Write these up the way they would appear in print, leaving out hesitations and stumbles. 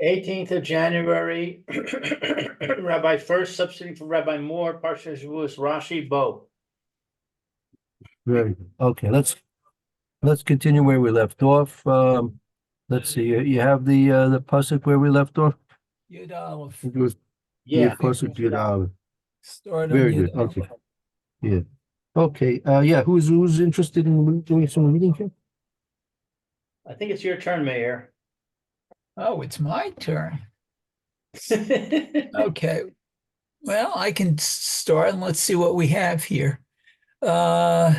18th of January, Rabbi Furst, substituting for Rabbi Moore, Parsha Shavuos, Rashsi, Bo. Very good. Okay, let's continue where we left off. Let's see. You have the pasuk where we left off. Yud Aleph. It was Yeah. pasuk Yud Aleph. Start on Very Yud good. Aleph. Okay. Yeah. Okay. Yeah. Who's interested in doing some reading here? I think it's your turn, Mayor. Oh, it's my turn. Okay. Well, I can start and let's see what we have here. Oh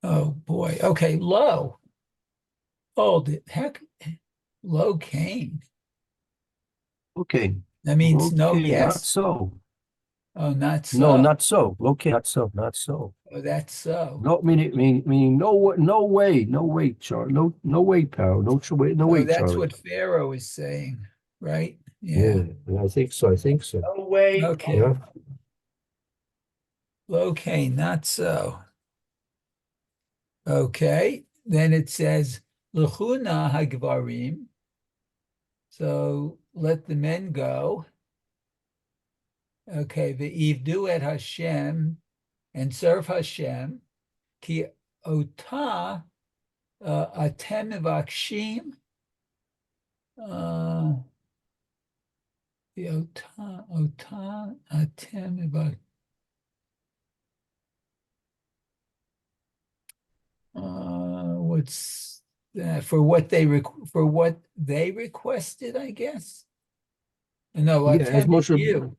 boy. Okay, low. Oh, the heck, low Cain. Okay. That means no Okay. Not yes. so. Oh, not No, so. not so. Okay. Not so. Not so. Oh, that's so. No, meaning no way, Charlie. No way, pal. No Oh, way, that's Charlie. what Pharaoh is saying, right? Yeah. Yeah. I think so. No way. Okay. Yeah. Low Cain, not so. Okay. Then it says L'chuna hagvarim. So let the men go. Okay, ve'ivdu et Hashem, and serve Hashem. Ki ota atem mivakshim. The ota atem mivakshim. What's that? For what they requested, I guess. No, Yeah. As atem Moshe, you.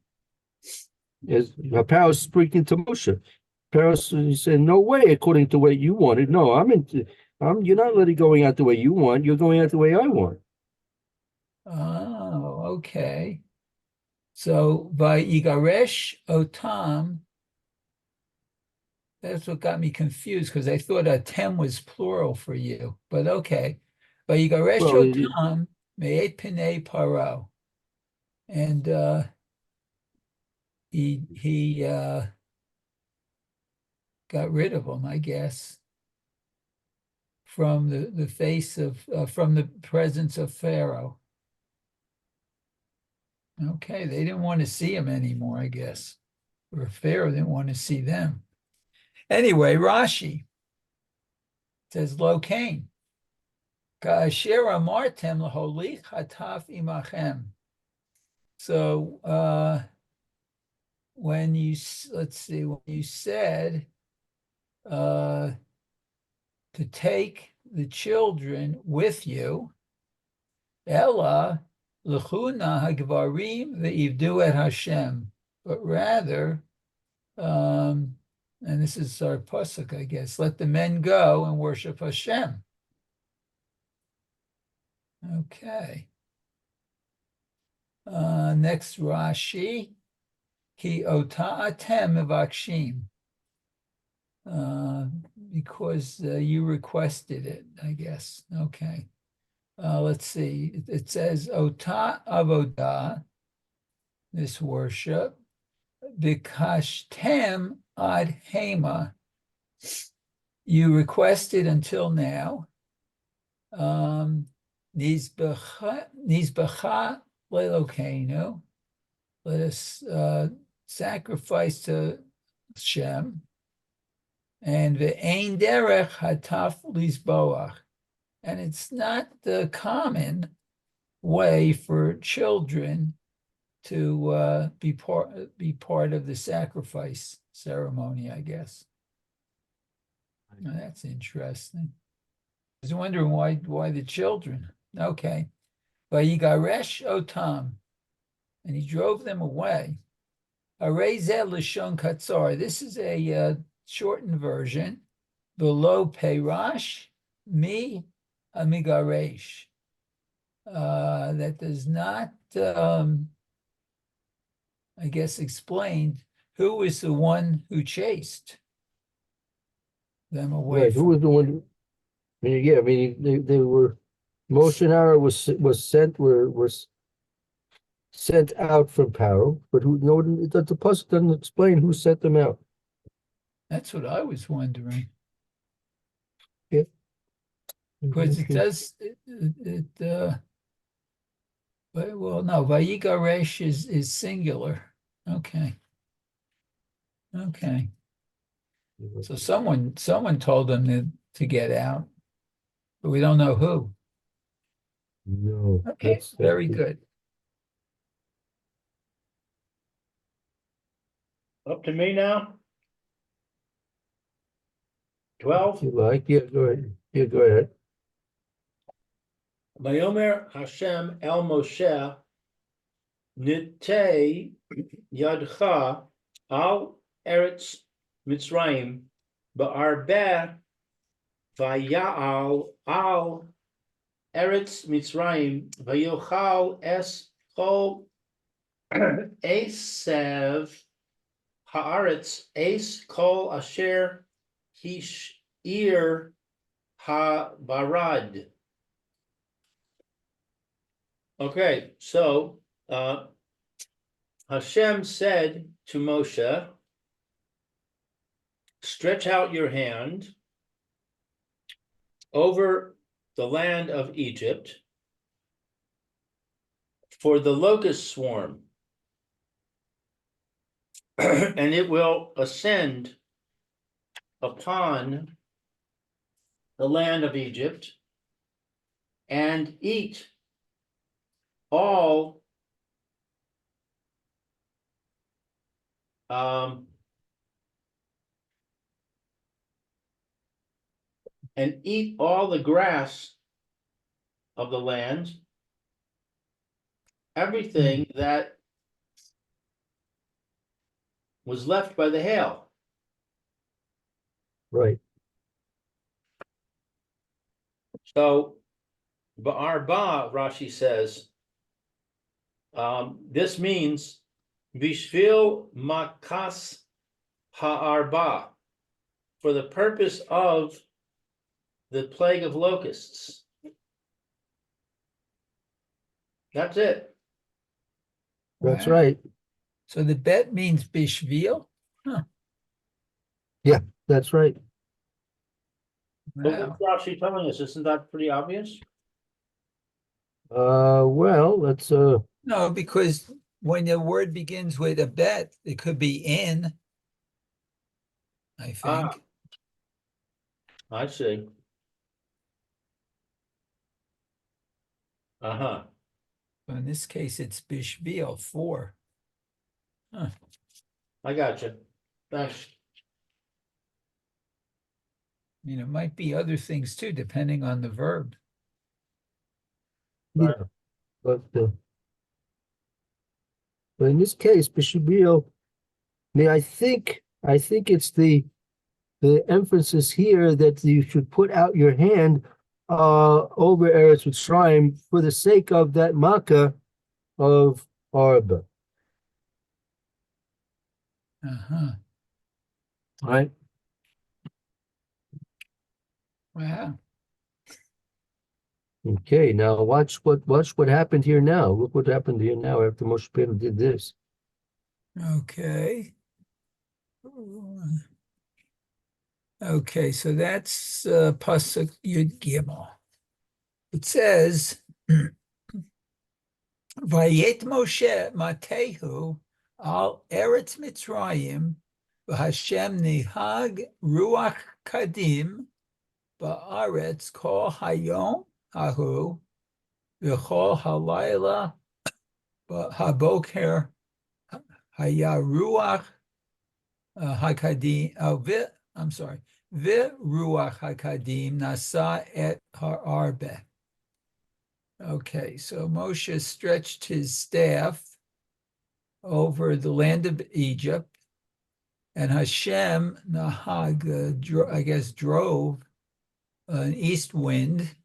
as Pharaoh speaking to Moshe, Pharaoh said, "No way, according to what you wanted. No, You're not letting going out the way you want. You're going out the way I want." Oh, okay. So by Igaresh Otam, that's what got me confused because I thought Atem was plural for you, but okay. By Igaresh Well, Otam, Me'et Pinei Paro. And he got rid of them, I guess, from the face of from the presence of Pharaoh. Okay, they didn't want to see him anymore, I guess. Or Pharaoh didn't want to see them. Anyway, Rashi says, Lo Cain. Ka'asher amartem laholich hataf imachem. So when you said to take the children with you, Ella l'chuna hagvarim ve'ivdu et Hashem, but rather, and this is our pasuk, I guess, let the men go and worship Hashem. Okay. Next Rashi, ki ota atem mevakshim. Because you requested it, I guess. Okay. Let's see. It says ota avodah, this worship, bikashtem ad hema. You requested until now. Nizbecha lelokeinu. Let us sacrifice to Hashem. And ve'ein derech hataf lizboach. And it's not the common way for children to be part of the sacrifice ceremony, I guess. Now, that's interesting. I was wondering why the children. Okay. Vayigaresh otam, and he drove them away. Arezeh l'shon katzar. This is a shortened version. Below peirash mi amigaresh. That does not, I guess, explain who is the one who chased them away. right. Who was the one? I mean, yeah. I mean, they were. Moshe and Aaron was sent out from Pharaoh, but the pasuk doesn't explain who sent them out. That's what I was wondering. Yeah. Because it does, well, no, Vayigaresh is singular. Okay. Okay. So someone told them to get out, but we don't know who. No, Okay, very good. Up to me now? If 12. you like, yeah, go ahead. Yeah, go ahead. Vayomer Hashem El Moshe Nitei Yadcha Al Eretz Mitzrayim Ba'arbeh Vaya'al Al Eretz Mitzrayim Vayochal Es Kol Esev Haaretz Es Kol Asher Hishir HaBarad. Okay, so Hashem said to Moshe, stretch out your hand over the land of Egypt for the locust swarm, and it will ascend upon the land of Egypt and eat all the grass of the land, everything that was left by the hail. Right. So, Ba'arba, Rashi says, this means Bishvil Makas Ha'arba, for the purpose of the plague of locusts. That's it. That's Wow. right. So the bet means bishvil? That's right. But Wow. what's Rashi telling us? Isn't that pretty obvious? Well, let's No, because when the word begins with a bet, it could be in, I think. I see. Uh-huh. But in this case, it's bishvil, for. I got you. Thanks. I mean, it might be other things too, depending on the verb. yeah, but in this case, Bishabio, I mean, I think it's the emphasis here that you should put out your hand over Eretz Mitzrayim for the sake of that Makkah of Arba. Uh-huh. Right? Wow. Okay, now watch what happened here now. Look what happened here now after Moshe Rabbeinu did this. Okay. Okay, so that's Pasuk Yud Gimel. It says, Vayet Moshe Matehu al Eretz Mitzrayim v'Hashem nihag ruach kadim ba'aretz kol hayom hahu v'chol halayla haboker haya ruach hakadim. I'm sorry. V'ruach hakadim nasa et ha'arbe. Okay, so Moshe stretched his staff over the land of Egypt, and Hashem Nahag, I guess, drove an east wind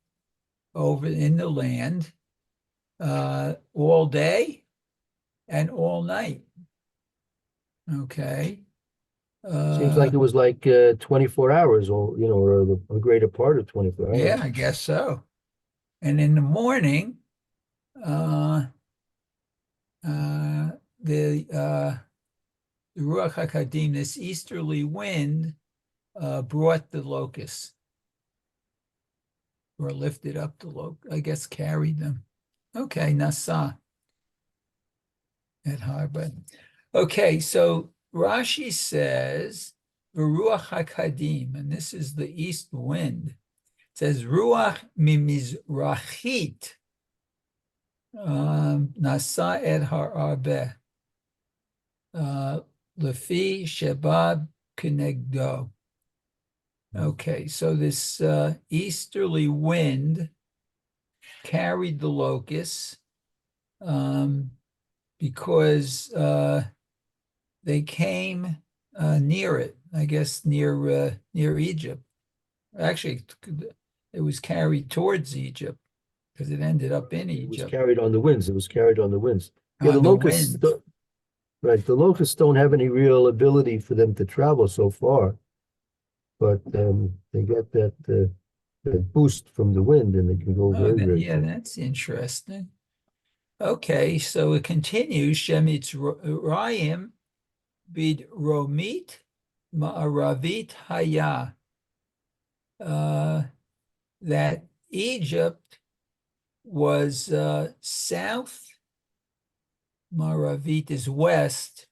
over in the land all day and all night. Okay. Seems like it was like 24 hours, or or a greater part of 24 hours. Yeah, I guess so. And in the morning, the Ruach HaKadim, this easterly wind, brought the locusts. or lifted up the locust. I guess carried them. Okay, nasa at harbor. Okay, so Rashi says Ruach HaKadim, and this is the east wind. It says Ruach Mimizrachit Nasa et Harabe Lefi Shebab Kenegdo. Okay, so this easterly wind carried the locusts because they came near it, I guess near Egypt. Actually, it was carried towards Egypt because it ended up in It was Egypt carried on the winds. It was carried on the winds. Yeah, the on the locusts, wind. right? The locusts don't have any real ability for them to travel so far, but they get that boost from the wind, and they can go Oh, very, very yeah, far. that's interesting. Okay, so it continues. Shemitz Rayim bid Romit Ma'aravit Haya. That Egypt was south, Maravit is west.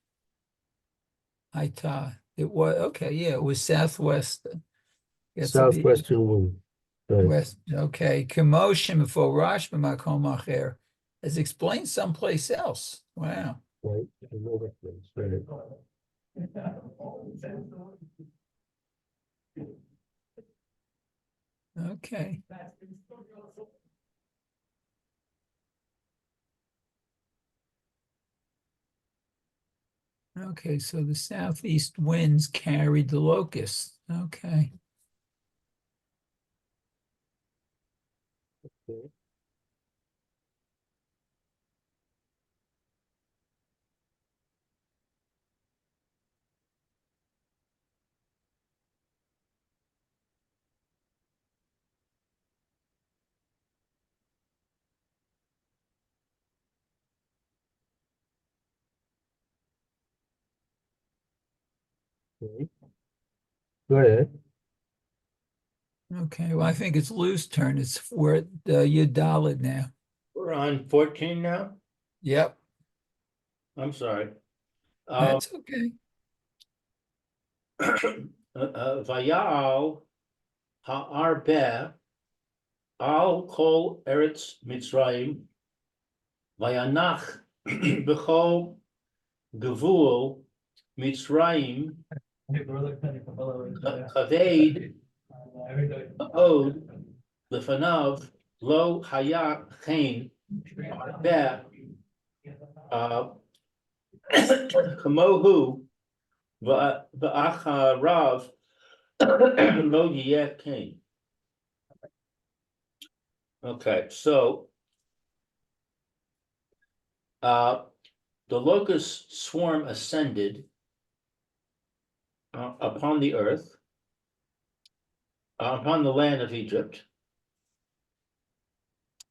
Haita. It was okay, yeah, it was southwest. It's a bit Southwestern wind. Right, west. Okay. Commotion before Rosh Makom Acher is explained someplace else. Wow. right. I know that place. Right. Okay. Okay, so the southeast winds carried the locusts. Okay. Okay. Okay. Go ahead. Okay. Well, I think it's Lou's turn. We're at Yudalid now. We're on 14 now? Yep. I'm sorry. That's okay. Vayal ha'arbeh al kol eretz Mitzrayim vayanach b'chol gevul Mitzrayim kaved od lefanav lo haya chen arbeh kamohu v'acharav lo yeh chen. Okay, so the locust swarm ascended upon the earth, upon the land of Egypt,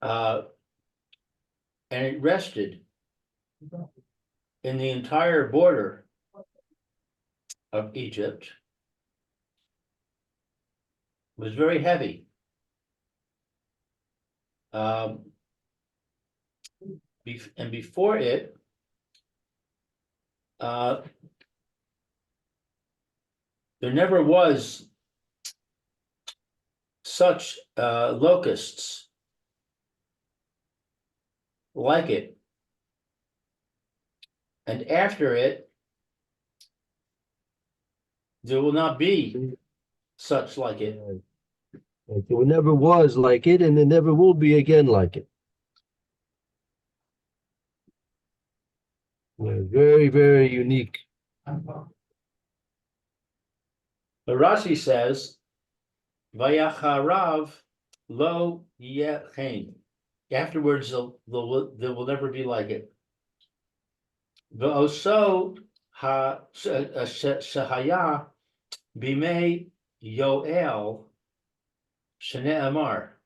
and it rested in the entire border of Egypt. It was very heavy. And before it, there never was such locusts like it. And after it, there will not be such like it. Right. There never was like it, and there never will be again like it. Yeah, very, very unique. The Rashsi says, "Vayacharav lo yechen." Afterwards, there will never be like it. V'oso shahaya bimei Yoel Shene Amar,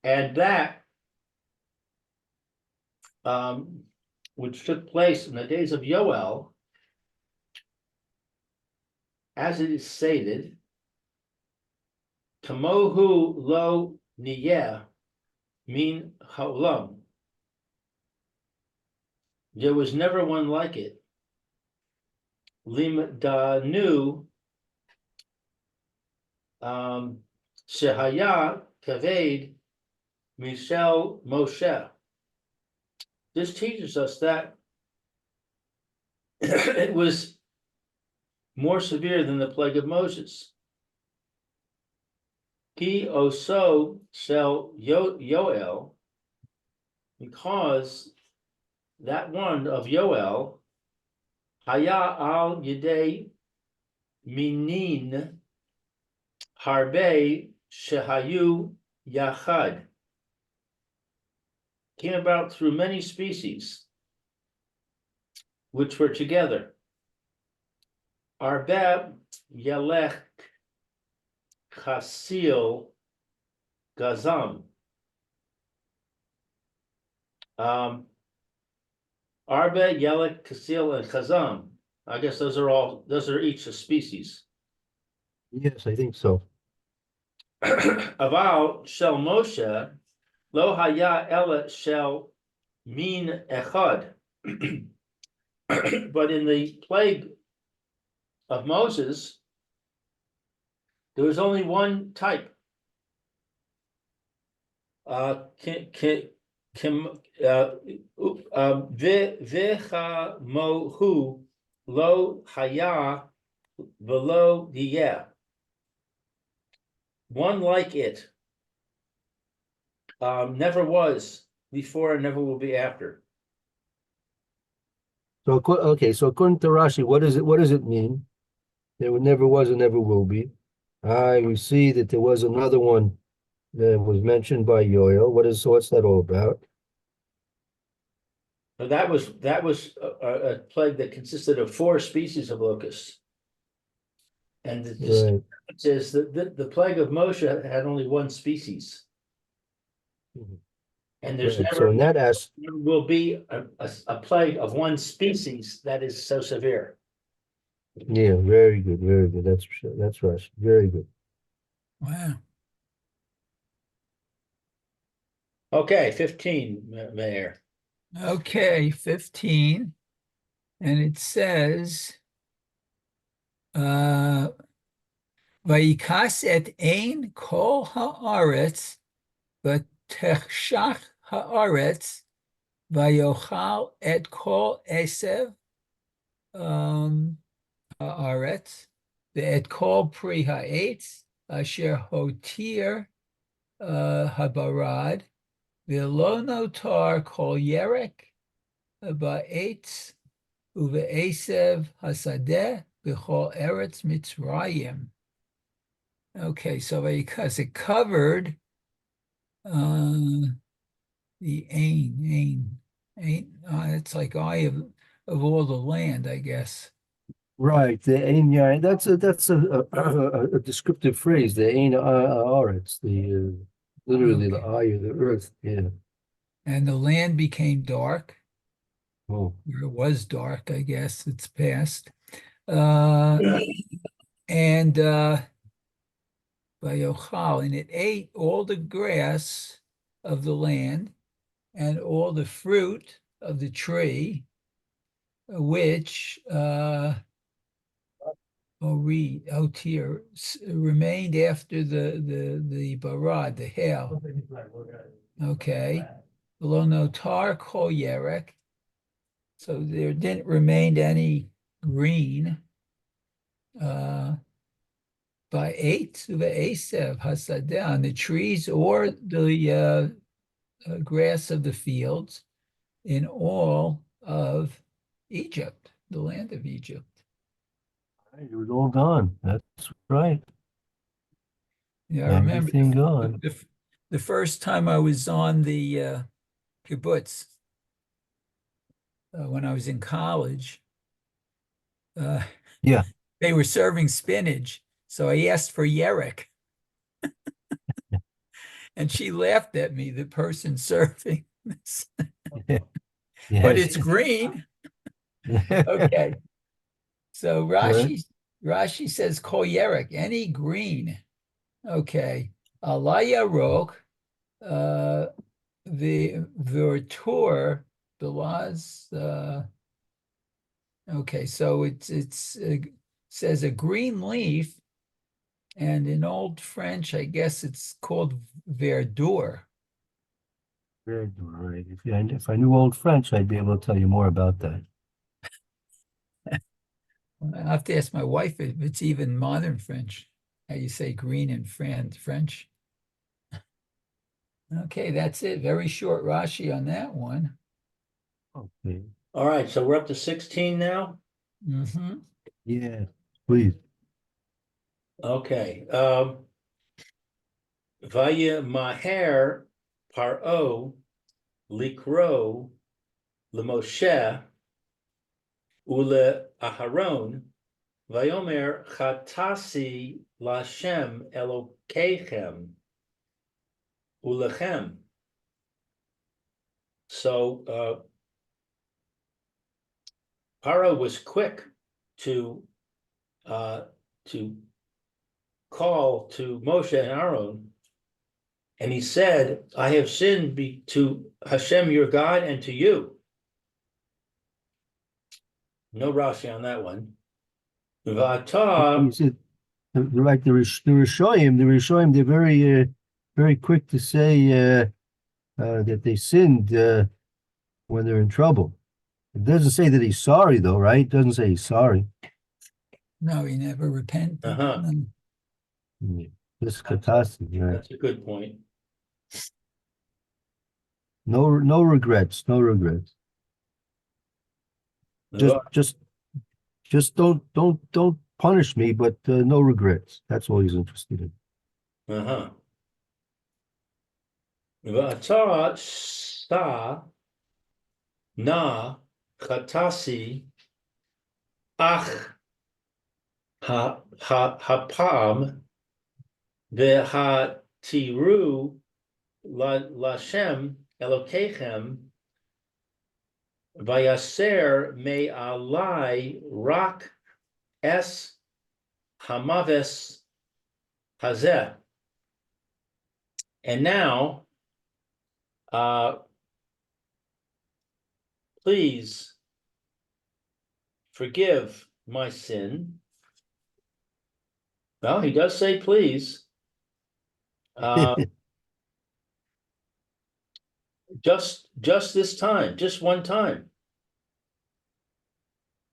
and that which took place in the days of Yoel, as it is stated, Kamohu lo niyeh min haolam. There was never one like it. Limdanu Shehaya Kaved Michel Moshe. This teaches us that it was more severe than the plague of Moses. Ki oso shel Yoel, because that one of Yoel, haya al yedei minin harbe shehayu yachad, came about through many species which were together. Arbe yelech chasil gazam. Arbe, Yelek, Kasil, and Chazam. I guess those are each a species. Yes, I think so. Aval shel Moshe lo haya ela shel min echad. But in the plague of Moses, there was only one type. Vecha mohu lo haya velo diyeh. One like it never was before and never will be after. So, okay, so according to Rashi, what does it mean? There never was and never will be. We see that there was another one that was mentioned by Yoel. What's that all about? But that was a plague that consisted of 4 species of locusts. And the Right. difference is that the plague of Moshe had only one species. Mhm. And there's Right. never So in that there will be a plague of one species that is so severe. yeah, very good, very good. That's Rashi. Very good. Wow. Okay, 15, Mayor. Okay, 15. And it says, Vayikas et ein kol haaretz, v'techshach haaretz, vayochal et kol esev haaretz, ve'et kol pri ha'etz, asher hotir habarad, ve'lo notar kol yerek, ba'etz, uve'esev hasadeh, b'chol eretz Mitzrayim. Okay, so because it covered the ain, it's like eye of all the land, I guess. Right. The Ein Yain. That's a descriptive phrase. The Ein Aretz. The literally the Okay. eye of the earth. Yeah. And the land became dark, Oh. or it was dark, I guess. It's past. And Vayochal, and it ate all the grass of the land and all the fruit of the tree, which remained after the barad, the hail. Okay. Below notar kol yerek. So there didn't remain any green. By 8 the Asev Hasadeh, on the trees or the grass of the fields in all of Egypt, the land of Egypt. Right, it was all gone. That's right. Yeah, I remember Everything gone. the first time I was on the kibbutz when I was in college. Yeah. They were serving spinach, so I asked for yerek. And she laughed at me, the person serving this. Yes. But it's green. Okay. So Right. Rashi says kol yerek, any green. Okay. Alaya Rok, the Vertor Belaz. Okay, so it's says a green leaf, and in Old French, I guess it's called verdure. Very good, all right. If I knew Old French, I'd be able to tell you more about that. I have to ask my wife if it's even modern French. How you say green in French? Okay, that's it. Very short Rashi on that one. Okay. All right, so we're up to 16 now. Mm-hmm. Yeah, please. Okay. Vaya Maher Paro Likro LeMoshe Ule Aharon Vayomer Chatasi Lashem Elokechem Ulechem. So Paro was quick to call to Moshe and Aaron, and he said, "I have sinned to Hashem your God and to you." No Rashi on that one. V'ata, You said, like the Rishoyim, they're very quick to say that they sinned when they're in trouble. It doesn't say that he's sorry, though, right? It doesn't say he's sorry. No, he never repented. Uh-huh. Yeah. This is catastrophe, right? That's a good point. No regrets, no regrets. Just don't punish me, but no regrets. That's all he's interested in. Uh-huh. V'ata sa na chatasi ach hapam v'hatiru lashem elokechem vayaser me alai rak es hamaves hazeh. And now, please forgive my sin. Well, he does say please. Just this time, just one time.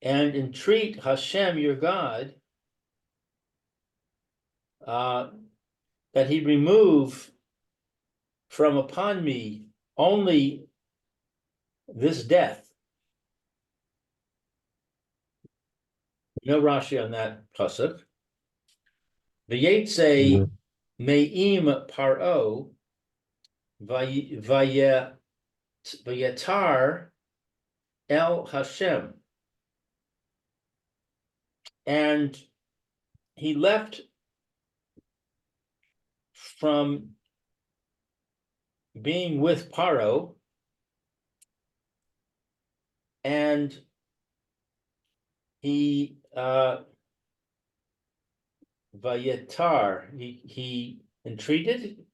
And entreat Hashem, your God, that he remove from upon me only this death. No Rashi on that pasuk. V'yetze me'im paro vayetar el Hashem. And he left from being with Paro, and he vayetar, he entreated.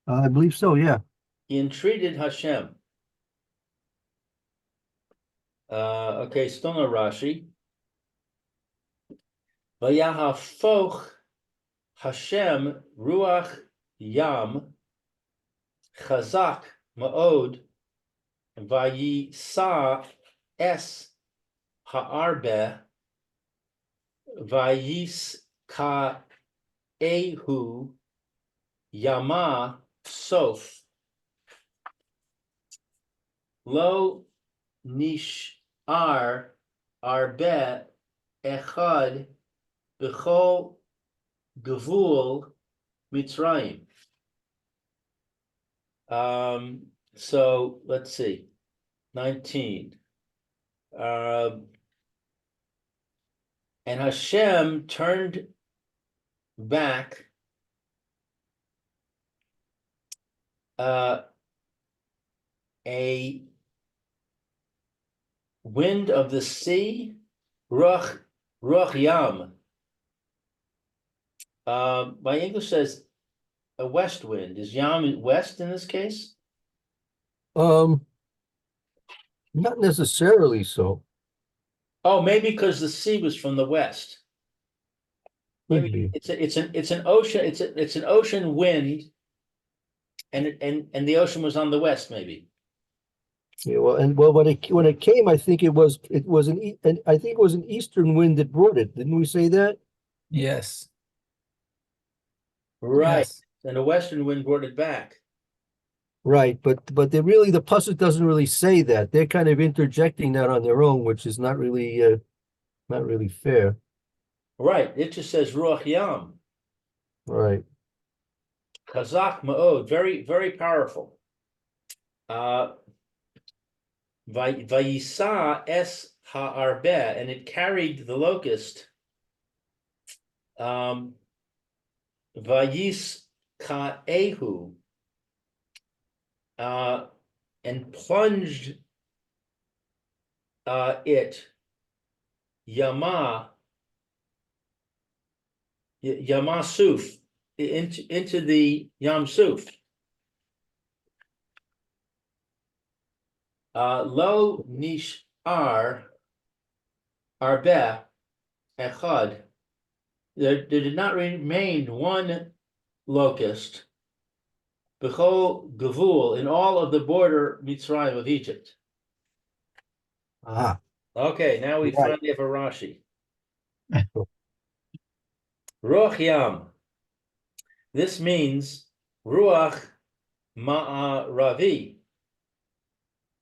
I believe so, yeah. He entreated Hashem. Okay, still no Rashi. Vayahafoch Hashem ruach yam chazak ma'od vayisa es ha'arbe vayis ka ehu yama sof lo nishar arbe echad b'chol gevul Mitzrayim. So let's see, 19. And Hashem turned back a wind of the sea, ruach yam, My English says a west wind. Is Yam west in this case? Um, not necessarily so. Oh, maybe because the sea was from the west. Could Maybe be. it's an ocean, it's an ocean wind, and the ocean was on the west, maybe. Yeah, well, and well, when it came, I think I think it was an eastern wind that brought it. Didn't we say that? Yes. Right. Yes. And a western wind brought it back. Right, but the pasuk doesn't really say that. They're kind of interjecting that on their own, which is not really fair. Right. It just says Ruach Yam. Right. Chazak Ma'od. Very, very powerful. Vayisa es ha'arbeh, and it carried the locust. Vayis ka'ehu, and plunged it Yamasuf into the Yam Suf. Lo nishar arbeh echad. There did not remain one locust, b'chol gavul, in all of the border Mitzrayim of Egypt. Ah, Okay, now we right. finally have a Rashi. Ruach Yam. This means Ruach Ma'aravi.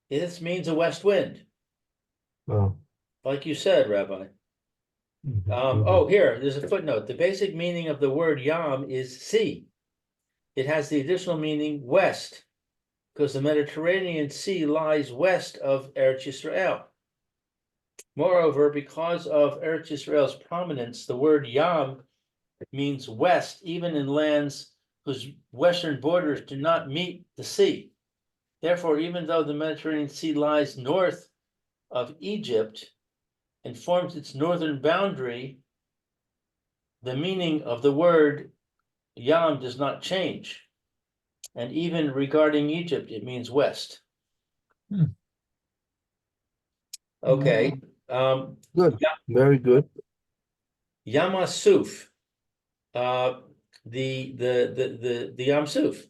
This means a west wind, Oh. like you said, Rabbi. Mhm. Oh, here, there's a footnote. The basic meaning of the word Yam is sea. It has the additional meaning west, because the Mediterranean Sea lies west of Eretz Yisrael. Moreover, because of Eretz Yisrael's prominence, the word Yam means west, even in lands whose western borders do not meet the sea. Therefore, even though the Mediterranean Sea lies north of Egypt and forms its northern boundary, the meaning of the word Yam does not change. And even regarding Egypt, it means west. Hmm. Okay. Good. Very good. Yamasuf, the Yam Suf.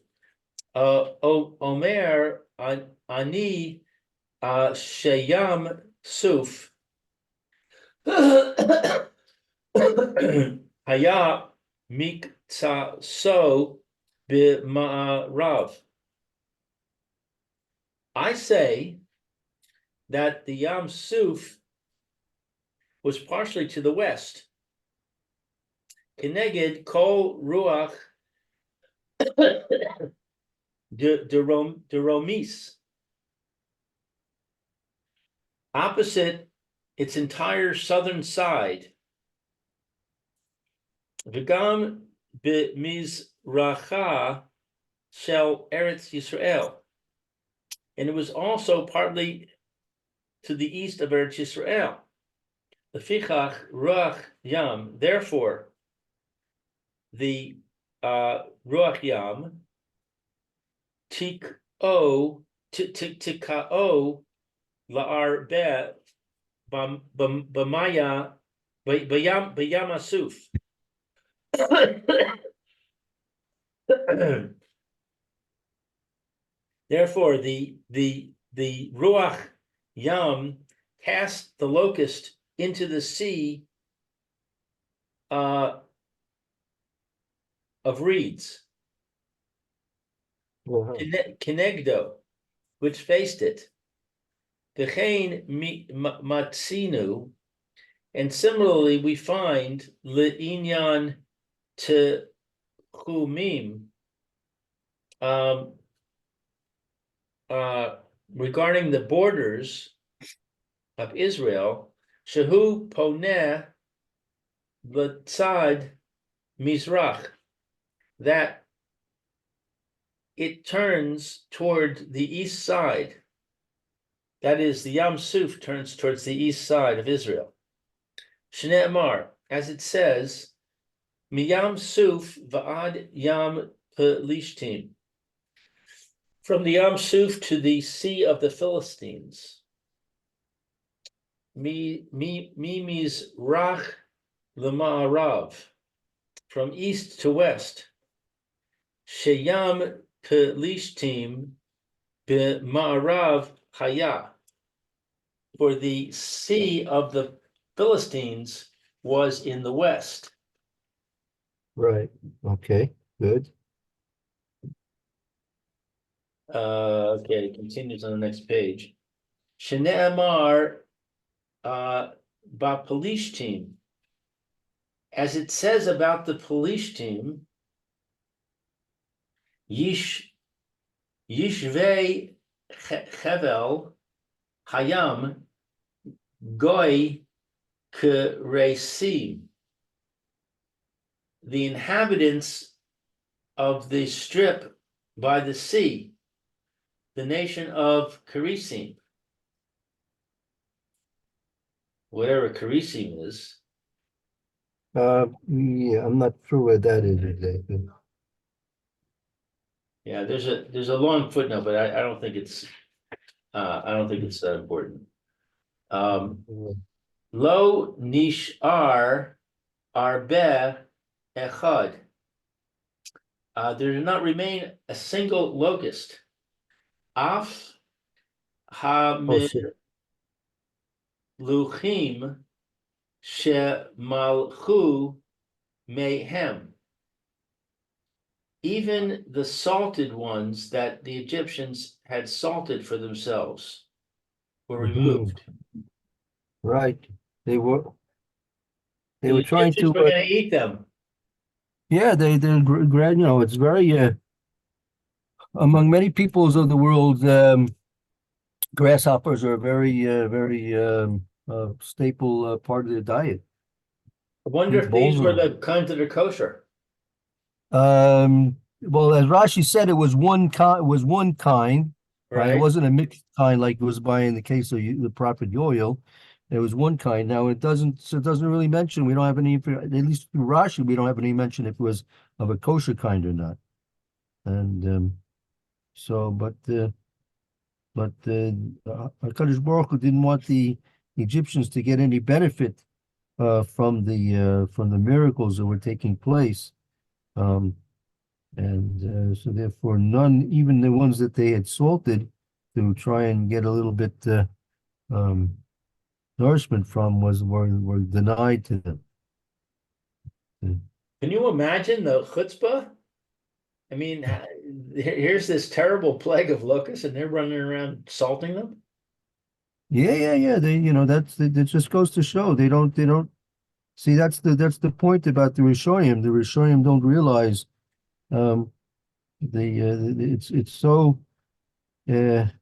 Omer ani sheyam suf haya mikta so b'ma'arav. I say that the Yam Suf was partially to the west. Keneged kol ruach de Romis, opposite its entire southern side. V'gam b'mizracha shel Eretz Yisrael, and it was also partly to the east of Eretz Yisrael. Lefichach ruach yam. Therefore, the ruach yam tikao la'arbeh b'maya b'yam asuf. Therefore, the ruach yam cast the locust into the sea of reeds, Wow. kenegdo, which faced it. V'chein matzinu, and similarly we find le'inyan techumim, regarding the borders of Israel, shehu poneh l'tzad mizrach, that it turns toward the east side. That is, the Yam Suf turns towards the east side of Israel. Shne'emar, as it says, Miyam Suf va'ad Yam Pelishtim. From the Yam Suf to the Sea of the Philistines. Mimi's Rach Lema'arav. From east to west. Sheyam Pelishtim B'Ma'arav Haya. For the Sea of the Philistines was in the west. Right. Okay. Good. Okay, it continues on the next page. Shene'amar Ba'Pelishtim. As it says about the Pelishtim, Yishvei Chevel Hayam Goy Keresim. The inhabitants of the strip by the sea, the nation of Keresim. Whatever Keresim is. Yeah, I'm not sure where that is exactly. Yeah, there's a long footnote, but I don't think it's that important. Lo nishar arbe echad. There did not remain a single locust. Af hameluchim shemalchu mehem. Even the salted ones that the Egyptians had salted for themselves were removed. Right. They were The trying Egyptians to were going to eat them. yeah, it's very among many peoples of the world, grasshoppers are a very staple part of their diet. I wonder if these Meatballs were the kinds that are kosher. well, as Rashi said, it was one kind. It Right? wasn't a mixed kind like it was by in the case of the prophet Yoel. It was one kind. Now it doesn't really mention. We don't have any, at least through Rashi, we don't have any mention if it was of a kosher kind or not. And so, but HaKadosh Baruch Hu didn't want the Egyptians to get any benefit from the miracles that were taking place. And so therefore none, even the ones that they had salted to try and get a little bit nourishment from were denied to them. Can you imagine the chutzpah? I mean, here's this terrible plague of locusts, and they're running around salting them. Yeah. That just goes to show they don't see that's the point about the Rishonim. The Rishonim don't realize it's so they're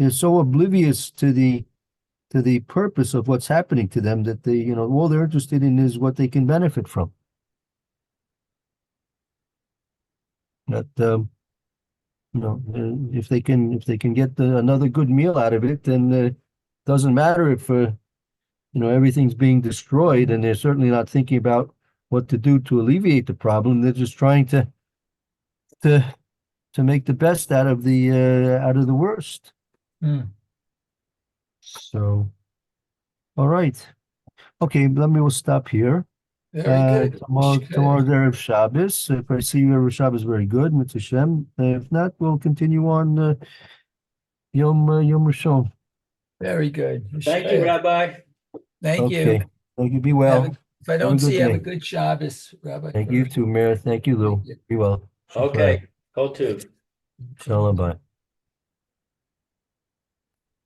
so oblivious to the purpose of what's happening to them that they all they're interested in is what they can benefit from. That if they can get another good meal out of it, then it doesn't matter if everything's being destroyed, and they're certainly not thinking about what to do to alleviate the problem. They're just trying to make the best out of the worst. So, all right, okay. We'll stop here. Very good. Tomorrow's Erev Shabbos. If I see you Erev Shabbos, very good. Mitzvah Shem. If not, we'll continue on Yom Rishon. Very good. Thank you, Rabbi. Thank Okay. you. Thank you. Be well. If I don't see you, have a day. good Shabbos, Rabbi. Thank you too, Mayor. Thank you, Lou. Thank you. Be well. Okay, go to. Shalom. Bye.